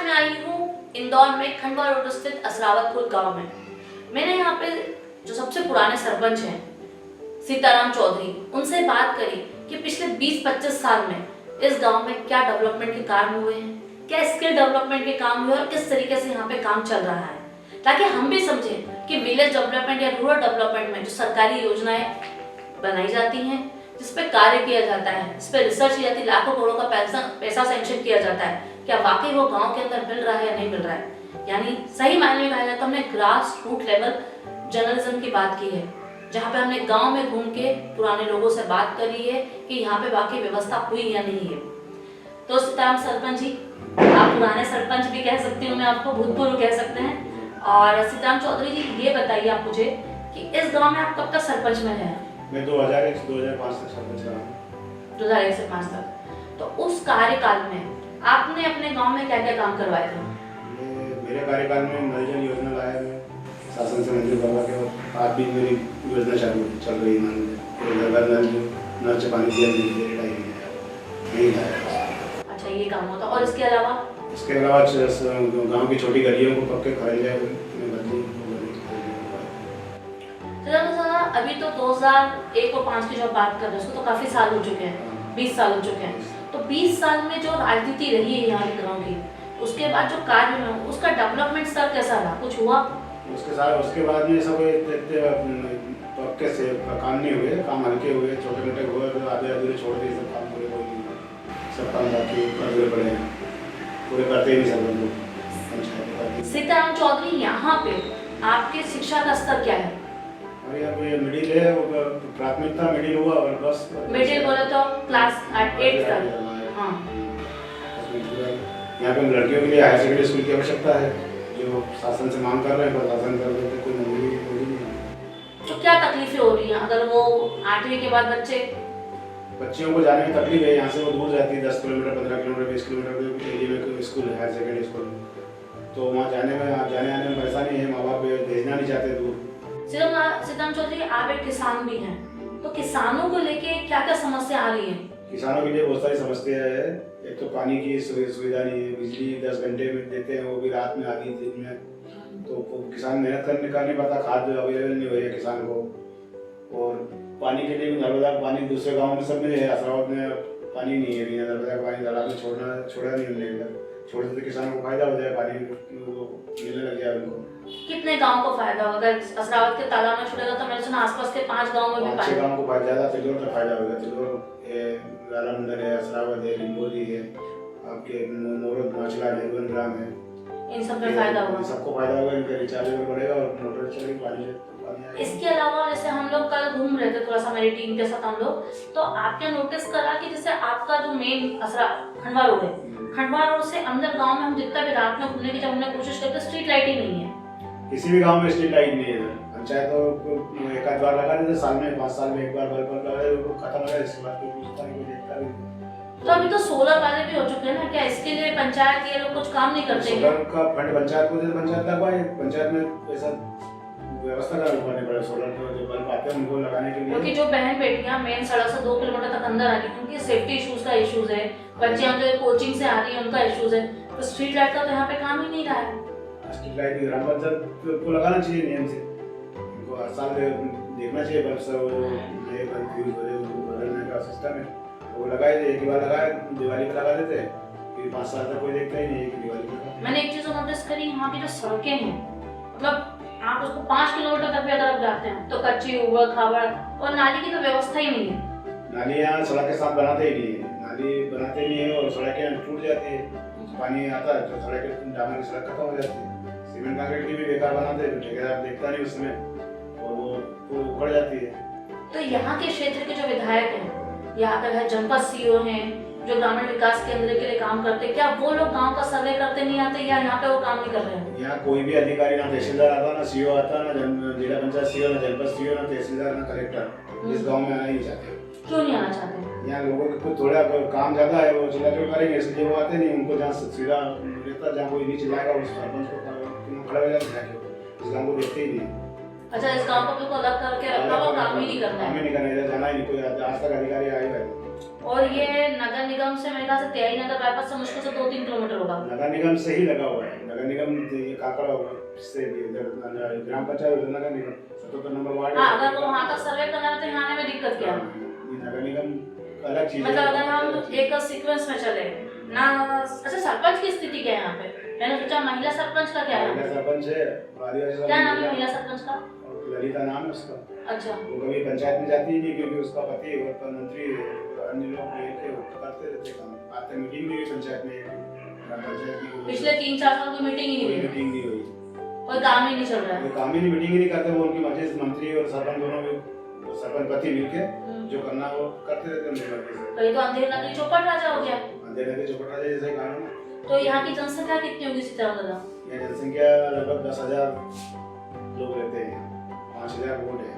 मैं आई हूँ इंदौर में खंडवा रोड स्थित असरावतपुर गांव में। मैंने यहाँ पे जो सबसे पुराने सरपंच हैं सीताराम चौधरी, उनसे बात करी कि पिछले 20-25 साल में इस गांव में क्या डेवलपमेंट के काम हुए हैं, क्या स्किल डेवलपमेंट के काम हुए और किस तरीके से यहाँ पे काम चल रहा है, ताकि हम भी समझें कि विलेज डेवलपमेंट या रूरल डेवलपमेंट में जो सरकारी योजनाएं बनाई जाती हैं, जिस पे कार्य किया जाता है, इस पे रिसर्च की जाती है, लाखों करोड़ों का पैसा सैंक्शन किया जाता है, क्या वाकई वो गांव के अंदर मिल रहा है या नहीं मिल रहा है। यानी सही मायने में कहा जाए तो हमने ग्रास रूट लेवल जर्नलिज्म की बात की है, जहाँ पे हमने गांव में घूम के पुराने लोगों से बात करी है कि यहाँ पे वाकई व्यवस्था हुई या नहीं है। तो सीताराम सरपंच जी, आप पुराने सरपंच भी कह सकती हूँ, मैं आपको भूतपूर्व कह सकते हैं। और सीताराम चौधरी जी, ये बताइए आप मुझे कि इस गाँव में आप कब तक सरपंच में हैं? मैं 2001 से 2005 तक सरपंच रहा हूँ। 2001 से 5 तक। तो उस कार्यकाल में आपने अपने गांव में क्या क्या काम करवाए थे? मेरे कार्यकाल में नल जल योजना लाया मैं शासन से मंजूर करवा के, और आज भी मेरी योजना चल रही है। नल से पानी दिया नहीं लाया। अच्छा, ये काम होता। और इसके अलावा गांव की छोटी गलियों को पक्के खड़े जाए अभी तो 2001 और 5 की जो बात कर रहे हैं उसको तो काफी साल हो चुके हैं, 20 साल हो चुके हैं। तो 20 साल में जो राजनीति रही है यहाँ के गाँव की, उसके बाद जो कार्य में उसका डेवलपमेंट स्तर कैसा रहा, कुछ हुआ? उसके बाद में सब पक्के से काम नहीं हुए, काम हल्के हुए, छोटे मोटे हुए, तो आधे अधूरे छोड़ दिए सब काम, पूरे सब काम बाकी अधूरे पड़े हैं, पूरे करते ही नहीं सब लोग। सीताराम चौधरी, यहाँ पे आपके शिक्षा का स्तर क्या है? और यहाँ पे मिडिल है, प्राथमिकता मिडिल हुआ और बस मिडिल बोले तो क्लास 8 तक। हाँ, यहाँ पे लड़कियों के लिए हायर सेकेंडरी स्कूल की आवश्यकता है, जो शासन से मांग कर रहे हैं, पर शासन कर रहे थे कोई मंजूरी नहीं है। तो क्या तकलीफें हो रही हैं अगर वो 8वीं के बाद बच्चियों को जाने में तकलीफ है? यहाँ से वो दूर जाती है 10 किलोमीटर, 15 किलोमीटर, 20 किलोमीटर के एरिया में स्कूल है, हायर सेकेंडरी स्कूल, तो वहाँ जाने आने में परेशानी है, माँ बाप भेजना नहीं चाहते दूर। सीताराम चौधरी, आप एक किसान भी हैं, तो किसानों को लेके क्या क्या समस्या आ रही है? किसानों के लिए बहुत सारी समस्या है। एक तो पानी की सुविधा नहीं है, बिजली 10 घंटे में देते हैं, वो भी रात में आधी दिन में, तो किसान मेहनत करने पड़ता, खाद अवेलेबल नहीं हो रही है किसान को। और पानी के लिए भी नर्मदा पानी दूसरे गाँव में सब में है, असरावत में पानी नहीं है, नर्मदा का पानी तालाब में छोड़ा नहीं हमने इधर, छोड़ने से किसानों को फायदा हो जाए, पानी मिलने लग जाए उनको। कितने गांव को फायदा होगा? अगर असरावत के तालाब में छोड़ेगा तो मैंने सुना आसपास के 5 गांव में भी फायदा, गांव को फायदा, ज्यादा तिलोर तक फायदा होगा। तिलोर रालामंडल है, असरावत है, लिंबोली है, आपके मोरद, माचला, निर्वन ग्राम है, इन सब में फायदा होगा, सबको फायदा होगा। इनका रिचार्ज बढ़ेगा और मोटर चलेगी, पानी। इसके अलावा जैसे हम लोग कल घूम रहे थे थोड़ा सा मेरी टीम के साथ हम लोग, तो आपने नोटिस करा कि जैसे आपका जो मेन असरा खंडवा रोड है, खंडवा रोड से अंदर गांव में हम जितना भी रात में घूमने की जब हमने कोशिश करते, स्ट्रीट लाइट ही नहीं है। किसी भी गांव में स्ट्रीट लाइट नहीं है। पंचायत तो एक आध बार लगा देते, साल में 5 साल में एक बार बल्ब लगा दे, वो खत्म हो जाए, इसके बाद कोई पूछता नहीं, कोई देखता नहीं। तो अभी तो सोलर वाले भी हो चुके हैं ना, क्या इसके लिए पंचायत ये लोग कुछ काम नहीं करते? सोलर का फंड पंचायत को दे, पंचायत लगवाए, पंचायत में पैसा व्यवस्था करवाने पड़े, सोलर जो बल्ब आते हैं उनको लगाने के लिए। क्योंकि जो बहन बेटियां मेन सड़क से 2 किलोमीटर तक अंदर आ रही हैं, उनकी सेफ्टी इश्यूज का इश्यूज है, बच्चियां जो कोचिंग से आ रही हैं उनका इश्यूज है, तो स्ट्रीट लाइट का तो यहाँ पे काम ही नहीं रहा है। स्ट्रीट लाइट ग्राम पंचायत को लगाना चाहिए नियम से, उनको हर साल देखना चाहिए बल्ब सब नए बल्ब फ्यूज बदलने का सिस्टम है, वो लगाए थे, एक ही बार लगाए, दिवाली पे लगा देते हैं, फिर 5 साल तक कोई देखता ही नहीं है कि दिवाली पे। मैंने एक चीज नोटिस करी, यहाँ की जो सड़कें हैं, मतलब आप उसको 5 किलोमीटर तक भी अगर आप जाते हैं तो कच्ची, उबड़ खाबड़, और नाली की तो व्यवस्था ही नहीं है। नाली यहाँ सड़क के साथ बनाते ही नहीं है, नाली बनाते नहीं है, और सड़कें टूट जाती है, पानी आता है तो सड़कें डामर की सड़क खत्म हो जाती है, सीमेंट कंक्रीट की भी बेकार बनाते हैं, तो ठेकेदार देखता नहीं उसमें, और वो उखड़ जाती है। तो यहाँ के क्षेत्र के जो विधायक हैं, यहाँ पर है जनपद सीओ हैं जो ग्रामीण विकास केंद्र के लिए काम करते, क्या वो लोग गांव का सर्वे करते नहीं आते, या यहाँ पे वो काम नहीं कर रहे हैं? यहाँ कोई भी अधिकारी, ना तहसीलदार आता, ना सीओ आता, ना जिला पंचायत सीओ, ना जनपद सीओ, ना तहसीलदार, ना कलेक्टर इस गांव में आना ही चाहते। क्यों नहीं आना चाहते? यहाँ लोगों को थोड़ा काम ज्यादा है, वो चिल्ला चोट करेंगे, इसलिए वो आते नहीं। उनको जहाँ सीधा रहता, जहाँ कोई नहीं चिल्लाएगा उस सरपंच को खड़ा हो जाता है, इस गाँव को देखते ही नहीं। अच्छा, इस गांव को बिल्कुल अलग करके रखा हुआ, काम ही नहीं करना है, काम ही नहीं करना है, जाना ही नहीं, कोई आज तक अधिकारी आए हुए और ये नगर निगम से मेरे ख्याल से तिहाई नगर बाईपास से मुश्किल से 2-3 किलोमीटर होगा। नगर निगम से ही लगा हुआ है। नगर निगम ये काकड़ा से भी इधर ग्राम पंचायत उधर नगर निगम 77 नंबर वार्ड। हाँ, अगर वो वहाँ तक सर्वे करना है तो यहाँ आने में दिक्कत क्या है? ये नगर निगम अलग चीज है। मतलब अगर हम एक सीक्वेंस में चले ना, अच्छा सरपंच की स्थिति क्या है यहाँ पे? मैंने सोचा महिला सरपंच का क्या है? महिला सरपंच है, आदिवासी क्या नाम है महिला सरपंच का? ललिता नाम है उसका। अच्छा, वो कभी पंचायत में जाती ही नहीं क्योंकि उसका पति और मंत्री अन्य लोग मिलके करते रहते काम। आते मीटिंग भी हुई पंचायत में, पंचायत की पिछले 3-4 साल कोई मीटिंग ही नहीं हुई। मीटिंग नहीं हुई, कोई काम ही नहीं चल रहा है। कोई काम ही नहीं, मीटिंग ही नहीं करते। वो उनकी मर्जी से मंत्री और सरपंच दोनों भी, सरपंच पति मिलके जो करना वो करते रहते हैं उनकी मर्जी से। तो ये तो अंधेर नगरी चौपट राजा हो गया। अंधेर नगरी चौपट राजा जैसा ही काम है ना। तो यहाँ की जनसंख्या कितनी होगी सीताराम दादा? यहाँ जनसंख्या लगभग 10,000 लोग रहते हैं, 5,000 वोट है।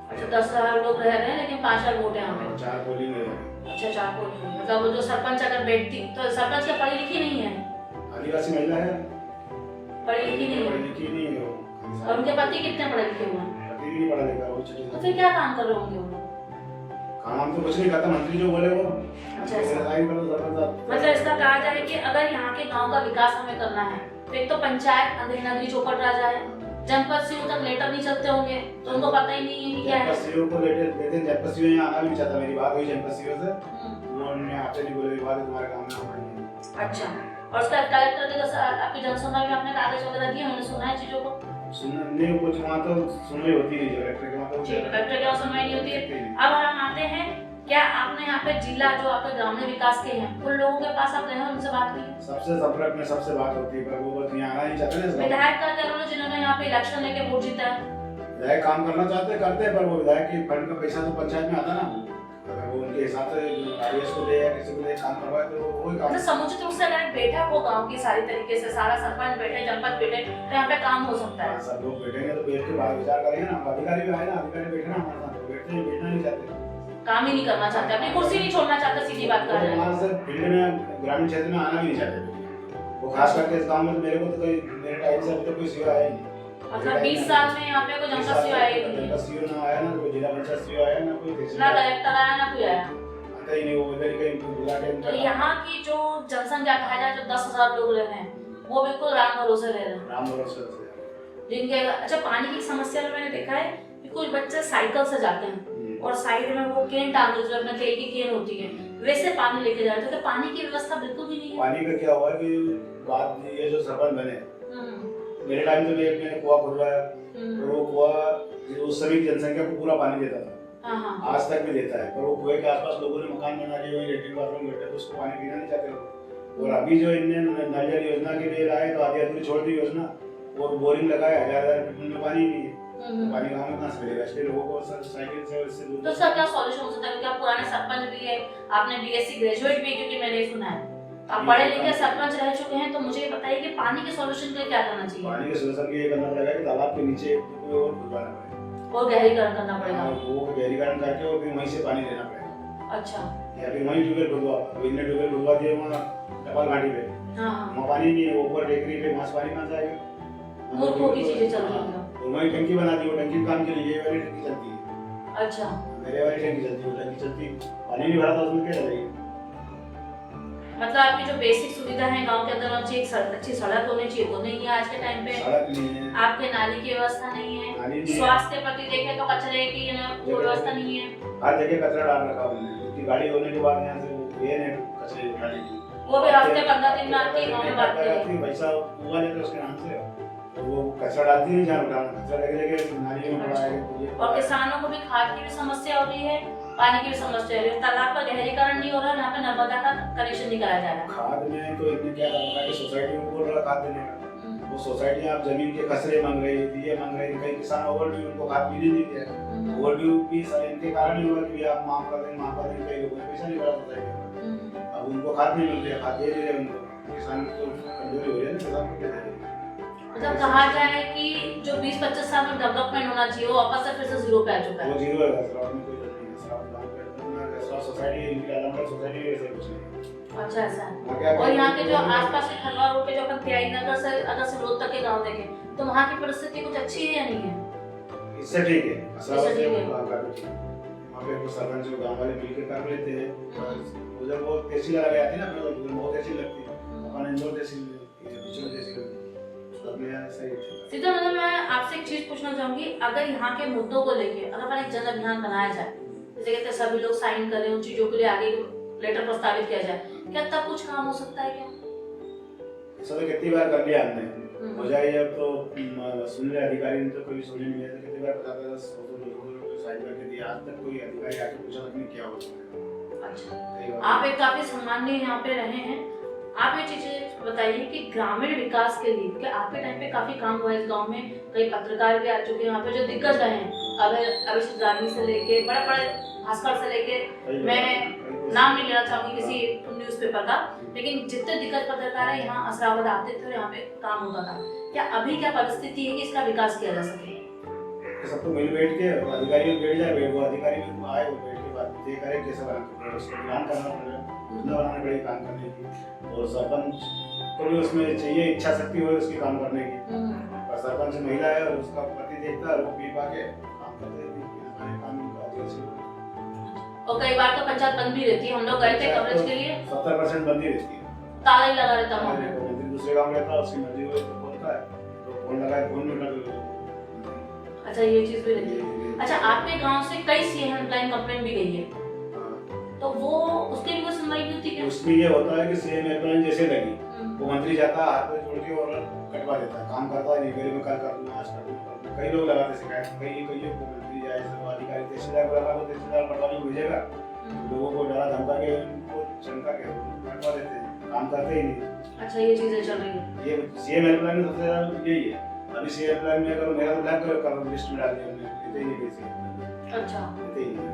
अच्छा, 10,000 लोग रह रहे हैं लेकिन 5,000 वोट है यहाँ पे। 4 पोलिंग है। अच्छा, 4 पोलिंग। मतलब वो जो सरपंच अगर बैठती तो सरपंच क्या पढ़ी लिखी नहीं है? आदिवासी महिला है, पढ़ी लिखी नहीं है। पढ़ी लिखी नहीं है वो। और उनके पति कितने पढ़े लिखे हुए हैं? पति भी नहीं पढ़ा लिखा, वो छोटी तो फिर क्या काम कर रहे होंगे वो लोग? काम तो कुछ नहीं करता, मंत्री जो बोले वो। अच्छा, ऐसा। मतलब मतलब इसका कहा जाए कि अगर यहाँ के गांव का विकास हमें करना है तो एक तो पंचायत अंधेर नगरी चौपट राजा है, जनपद सीओ तक लेटर नहीं चलते होंगे तो उनको पता ही नहीं है कि क्या है। जनपद सीओ को लेटर देते हैं, जनपद सीओ यहाँ आना भी नहीं चाहता। मेरी बात हुई जनपद सीओ से, उन्होंने आपसे नहीं बोले बात है तुम्हारे काम में आना। अच्छा, और उसका कलेक्टर के जैसा आपकी जनसुनवाई में आपने कागज वगैरह दिए, मैंने सुना है चीजों को। सुनने कुछ वहाँ तो सुनवाई होती नहीं, कलेक्टर के वहाँ तो कलेक्टर के वहाँ सुनवाई नहीं होती है। अब हम आते हैं, क्या आपने यहाँ पे जिला जो आपके ग्रामीण विकास के हैं उन लोगों के पास आप गए हैं, उनसे बात हुई? सबसे संपर्क में सबसे बात होती है, पर वो बस यहाँ आना नहीं चाहते ना। विधायक का क्या रोल है जिन्होंने यहाँ पे इलेक्शन लेके वोट जीता है? विधायक काम करना चाहते करते, पर वो विधायक की फंड का पैसा तो पंचायत में आता ना। अगर वो उनके हिसाब से आरएस को दे या किसी को दे काम करवाए तो वही काम। मतलब समुचित रूप से अगर एक बैठक हो गांव की सारी तरीके से, सारा सरपंच बैठे, जनपद बैठे, तो यहाँ पे काम हो सकता है। सब लोग बैठेंगे तो बैठ के बात विचार करेंगे ना। अधिकारी भी आए ना, अधिकारी बैठे ना हमारे साथ, बैठते हैं, बैठना नहीं चाहते, काम ही नहीं करना चाहते, अपनी कुर्सी नहीं छोड़ना चाहते, सीधी बात कर रहे हैं। हमारे से फील्ड में ग्रामीण क्षेत्र में आना भी नहीं चाहते वो, खास करके इस गांव में। मेरे को तो कोई, मेरे टाइम से अभी तक कोई सीओ आया ही नहीं। मतलब 20 साल में यहाँ पे कोई जनपद सीओ आया ही नहीं, जनपद सीओ ना आया ना, कोई जिला पंचायत सीओ आया ना, कोई ना कलेक्टर आया ना कोई आया, आता ही नहीं। वो इधर ही कहीं बुला के। तो यहाँ की जो जनसंख्या कहा जाए जो 10,000 लोग रह रहे हैं वो बिल्कुल राम भरोसे रह रहे हैं, राम भरोसे से। जिनके अच्छा पानी की समस्या में मैंने देखा है कि कुछ बच्चे साइकिल से जाते हैं और साइड में वो केन टांगे जो अपने तेल की केन होती है वैसे पानी लेके जा रहे थे, तो पानी की व्यवस्था बिल्कुल भी नहीं है। पानी का क्या हुआ कि बात ये जो सरपंच बने, मेरे टाइम तो मैंने कुआं खुदवाया, और वो कुआं उस समय की जनसंख्या को पूरा पानी देता था, आज तक भी देता है। पर वो कुएं के आसपास लोगों ने मकान बना लिए, वही लेटरिन बाथरूम बैठे तो उसको पानी पीना नहीं चाहते लोग। और अभी जो इनने नल जल योजना के लिए लाए तो आधी अधूरी छोड़ दी योजना, और बोरिंग लगाए 1000 फीट में पानी नहीं है, तो पानी गाँव में कहाँ से मिलेगा? इसलिए लोगों को साइकिल से इससे दूर। तो इसका क्या सॉल्यूशन हो सकता है? क्योंकि आप पुराने सरपंच भी है, आपने बीएससी ग्रेजुएट भी, क्योंकि मैंने ये सुना है आप पढ़े लिखे सरपंच रह चुके हैं, तो मुझे ये बताइए कि पानी के सॉल्यूशन के लिए क्या करना चाहिए? पानी के सॉल्यूशन के लिए करना पड़ेगा कि तालाब के नीचे कोई और खुदवाना पड़ेगा, और गहरीकरण करना पड़ेगा। वो गहरीकरण करके और फिर वहीं से पानी देना पड़ेगा। अच्छा, या फिर वहीं ट्यूबवेल खुदवा, अभी इनने ट्यूबवेल खुदवा दिए वहाँ टपाल घाटी पे, वहाँ पानी नहीं है, ऊपर टेकरी पे वहाँ से पानी कहाँ से आएगा? मूर्खों की चीजें चल रही हैं। वहीं टंकी बना दी, वो टंकी काम के लिए ये वाली टंकी चलती है। अच्छा, मेरे वाली टंकी चलती है, वो टंकी चलती, पानी नहीं भरा था उसमें क्या चलेगी? मतलब आपकी जो बेसिक सुविधा है गांव के अंदर अच्छी अच्छी सड़क होनी चाहिए, वो नहीं है आज के टाइम पे। सड़क नहीं है, आपके नाली की व्यवस्था नहीं है, नाली नहीं है। स्वास्थ्य के प्रति देखें तो कचरे की कोई व्यवस्था नहीं है, हर जगह कचरा डाल रखा हमने, क्योंकि गाड़ी होने के बाद यहाँ से वो ये है कचरे उठाने की, वो भी हफ्ते 15 दिन में आती है गाँव में बात करें। पैसा हुआ लेते उसके नाम से, तो वो कचरा डालती नहीं, जहाँ उठाना कचरा लगे लगे नाली में पड़ा है। और किसानों को भी खाद की भी समस्या हो रही है, पानी की भी समस्या हो रही है, तालाब का गहरीकरण नहीं हो रहा है, यहाँ पे नर्मदा का कनेक्शन नहीं कराया जा रहा है। खाद में तो इतने क्या रखा है कि सोसाइटी में बोल रहा खाद देने का, वो सोसाइटी आप जमीन के खसरे मांग रही है, दिए मांग रही है, कई किसान ओवरड्यू उनको खाद भी नहीं दिया, ओवरड्यू भी इनके कारण ही हुआ कि आप माफ कर दें, कई लोगों ने पैसा नहीं भरा सोसाइटी में, अब उनको खाद नहीं मिल रही है, खाद दे रहे उनको, किसान तो कमजोरी हो रही है ना, किसान को क्या देंगे? मतलब कहा जाए कि जो 20-25 साल में डेवलपमेंट होना चाहिए वो वापस से फिर से जीरो पे आ चुका है। वो जीरो है, सराब में कोई जरूरत नहीं है, सराब गांव पे सोसाइटी इनकी अलग सोसाइटी वैसे कुछ नहीं। अच्छा, ऐसा है। और यहाँ के जो आसपास के खनवा रोड पे जो अपन तिहाई नगर से अगर सिरोड तक के गांव देखें तो वहाँ की परिस्थिति कुछ अच्छी है या नहीं है? इससे ठीक है, इससे ठीक है। वहाँ पे कुछ सरपंच और गांव वाले मिलकर कर लेते हैं। उधर वो तहसील लगा आती है ना, अपने उधर बहुत तहसील लगती है, अपन इंदौर तहसील में अपने यहाँ ऐसा ही है। सीधा मतलब मैं आपसे एक चीज पूछना चाहूंगी, अगर यहाँ के मुद्दों को लेके अगर अपन एक जन अभियान बनाया जाए, जैसे कहते हैं सभी लोग साइन करें उन चीजों के लिए, आगे लेटर प्रस्तावित किया जाए, क्या तब कुछ काम हो सकता है क्या? सब कितनी बार कर लिया हमने, हो जाए अब तो सुन रहे अधिकारी ने तो कभी सुने नहीं है, तो कितनी बार 50-50 साइन करके दिया, आज तक कोई अधिकारी आके पूछा तक नहीं क्या होता। अच्छा, आप एक काफी सम्मानीय यहाँ पे रहे हैं, आप ये चीजें बताइए कि ग्रामीण विकास के लिए क्या आपके टाइम पे काफी काम हुआ है इस गांव में? कई पत्रकार भी आ चुके हैं यहाँ पे जो दिग्गज रहे हैं, अभिषेक गांधी से लेके बड़े बड़े भास्कर से लेके, मैं नाम नहीं लेना चाहूंगी किसी न्यूज़पेपर का, लेकिन जितने दिग्गज पत्रकार है यहाँ असरावद आते थे और यहाँ पे काम होता था। क्या अभी क्या परिस्थिति है कि इसका विकास किया जा सके? सबको मिल बैठ के अधिकारी बैठ जाए, वो अधिकारी भी आए, वो बैठ के बात करें कैसे बनाना, उसको प्लान करना पड़ेगा, योजना बनाना पड़ेगी काम करने की, और सरपंच को भी उसमें चाहिए इच्छा शक्ति हो उसकी काम करने की। और सरपंच महिला है और उसका पति देखता है, वो पी पा के काम करते हैं, और कई बार तो पंचायत बंद भी रहती है, हम लोग गए थे कवरेज के लिए, 70% बंद ही रहती है, ताला ही लगा रहता है। दूसरे गांव रहता है, उसकी मर्जी हुई तो बोलता है, तो फोन लगाए, फोन में कर लो। अच्छा, ये चीज भी रहती है। अच्छा, आपके गांव से कई सीएम हेल्पलाइन कंप्लेंट भी गई है, तो वो उसके भी कोई सुनवाई नहीं होती क्या? उसमें ये होता है कि सीएम हेल्पलाइन जैसे लगी, वो मंत्री जाता है हाथ में जोड़ के और कटवा देता है, काम करता है नहीं, मेरे में कल कर दूंगा, आज कर दूंगा। कई लोग लगाते शिकायत, कई को मंत्री जाए सब अधिकारी तहसीलदार को लगा, तो तहसीलदार पटवारी भेजेगा, लोगों को डरा धमका के उनको चमका के कटवा देते हैं, काम करते ही नहीं। अच्छा, ये चीजें चल रही है। ये सीएम हेल्पलाइन में सबसे ज्यादा यही है। अभी सीएम हेल्पलाइन में अगर मेरा तो ब्लैक कर लिस्ट में डाल दिया हमने, देते ही नहीं पैसे। अच्छा, देते ही नहीं।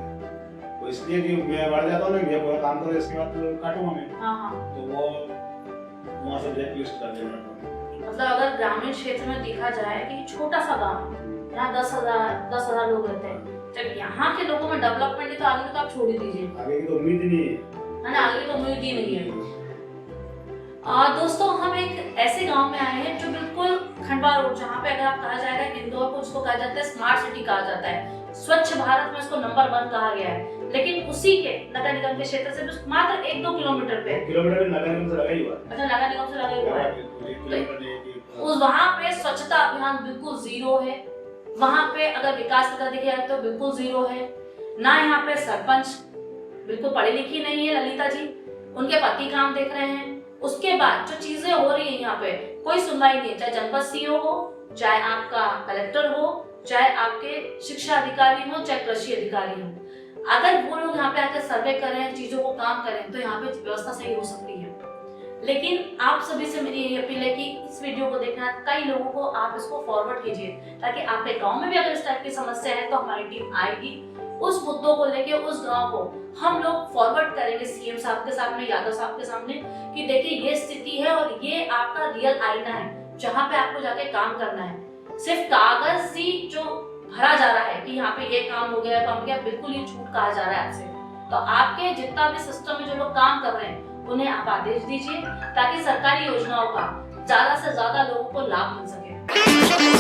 तो इसलिए कि मैं बढ़ जाता हूँ ना, मैं पूरा काम करूँ इसके बाद तो काटूंगा मैं। हाँ, तो वो वहाँ से ब्लैक लिस्ट कर देना। मतलब अगर ग्रामीण क्षेत्र में देखा जाए कि छोटा सा गांव है, यहाँ 10,000 लोग रहते हैं, जब यहाँ के लोगों में डेवलपमेंट है तो आगे तो आप छोड़ ही दीजिए, आगे की तो उम्मीद ही नहीं है ना, आगे तो उम्मीद ही नहीं है। दोस्तों, हम एक ऐसे गांव में आए हैं जो बिल्कुल खंडवा रोड, जहाँ पे अगर आप कहा जाएगा इंदौर को उसको कहा जाता है स्मार्ट सिटी कहा जाता है, स्वच्छ भारत में इसको नंबर 1 कहा गया है, लेकिन उसी के नगर निगम के क्षेत्र से मात्र 1-2 किलोमीटर पे, किलोमीटर नगर निगम से लगा ही हुआ। अच्छा, नगर निगम से लगा हुआ है, उस वहाँ पे स्वच्छता अभियान बिल्कुल जीरो है, वहाँ पे अगर विकास का देखा जाए तो बिल्कुल जीरो है ना। यहाँ पे सरपंच बिल्कुल पढ़ी लिखी नहीं है ललिता जी, उनके पति काम देख रहे हैं। उसके बाद जो चीजें हो रही है यहाँ पे कोई सुनवाई नहीं है, चाहे जनपद सीओ हो, चाहे आपका कलेक्टर हो, चाहे आपके शिक्षा अधिकारी हो, चाहे कृषि अधिकारी हो, अगर वो लोग यहाँ पे आकर सर्वे करें, चीजों को काम करें, तो यहाँ पे व्यवस्था सही हो सकती है। लेकिन आप सभी से मेरी यही अपील है कि इस वीडियो को देखना, कई लोगों को आप इसको फॉरवर्ड कीजिए, ताकि आपके गांव में भी अगर इस टाइप की समस्या है तो हमारी टीम आएगी, उस मुद्दों को लेके उस गांव को हम लोग फॉरवर्ड करेंगे सीएम साहब के सामने, यादव साहब के सामने, कि देखिए ये स्थिति है और ये आपका रियल आईना है जहाँ पे आपको जाके काम करना है। सिर्फ कागज ही जो भरा जा रहा है कि यहाँ पे ये काम हो गया, काम हो गया, बिल्कुल ये झूठ कहा जा रहा है आपसे। तो आपके जितना भी सिस्टम में जो लोग काम कर रहे हैं उन्हें आप आदेश दीजिए, ताकि सरकारी योजनाओं का ज्यादा से ज्यादा लोगों को लाभ मिल सके।